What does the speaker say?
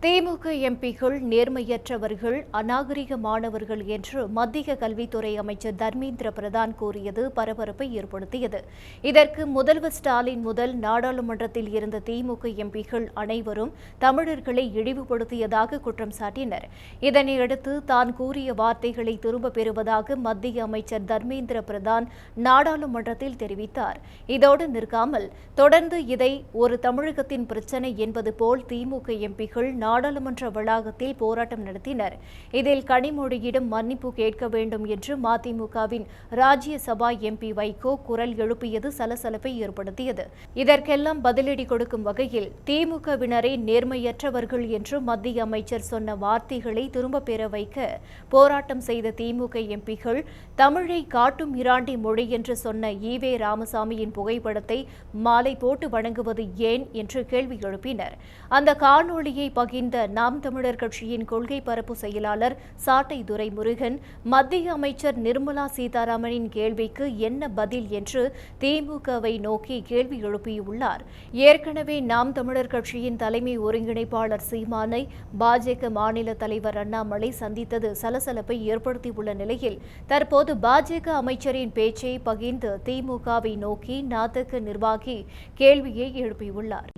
திமுக எம்பிக்கள் நேர்மையற்றவர்கள், அநாகரிகமானவர்கள் என்று மத்திய கல்வித்துறை அமைச்சர் தர்மேந்திர பிரதான் கூறியது பரபரப்பை ஏற்படுத்தியது. இதற்கு முதல்வர் ஸ்டாலின் முதல் நாடாளுமன்றத்தில் இருந்த திமுக எம்பிக்கள் அனைவரும் தமிழர்களை இழிவுபடுத்தியதாக குற்றம் சாட்டினர். இதனையடுத்து தான் கூறிய வார்த்தைகளை திரும்பப் பெறுவதாக மத்திய அமைச்சர் தர்மேந்திர பிரதான் நாடாளுமன்றத்தில் தெரிவித்தார். இதோடு நிற்காமல் தொடர்ந்து இதை ஒரு தமிழகத்தின் பிரச்சினை என்பது போல் திமுக எம்பிக்கள் நாடாளுமன்ற வளாகத்தில் போராட்டம் நடத்தினர். இதில் கனிமொழியிடம் மன்னிப்பு கேட்க வேண்டும் என்று மதிமுகவின் ராஜ்யசபா எம்பி வைகோ குரல் எழுப்பியது சலசலப்பை ஏற்படுத்தியது. இதற்கெல்லாம் பதிலடி கொடுக்கும் வகையில் திமுகவினரை நேர்மையற்றவர்கள் என்று மத்திய அமைச்சர் சொன்ன வார்த்தைகளை திரும்பப் பெற வைக்க போராட்டம் செய்த திமுக எம்பிக்கள் தமிழை காட்டும் இராண்டி மொழி என்று சொன்ன ஈவே ராமசாமியின் புகைப்படத்தை மாலை போட்டு வணங்குவது ஏன் என்று கேள்வி எழுப்பினர். அந்த காணொளியை இந்த நாம் தமிழர் கட்சியின் கொள்கை பரப்பு செயலாளர் சாட்டை துரைமுருகன் மத்திய அமைச்சர் நிர்மலா சீதாராமனின் கேள்விக்கு என்ன பதில் என்று திமுகவை நோக்கி கேள்வி எழுப்பியுள்ளார். ஏற்கனவே நாம் தமிழர் கட்சியின் தலைமை ஒருங்கிணைப்பாளர் சீமானை பாஜக மாநில தலைவர் அண்ணாமலை சந்தித்தது சலசலப்பை ஏற்படுத்தியுள்ள நிலையில் தற்போது பாஜக அமைச்சரின் பேச்சை பகிர்ந்து திமுகவை நோக்கி நாதக நிர்வாகி கேள்வியை எழுப்பியுள்ளார்.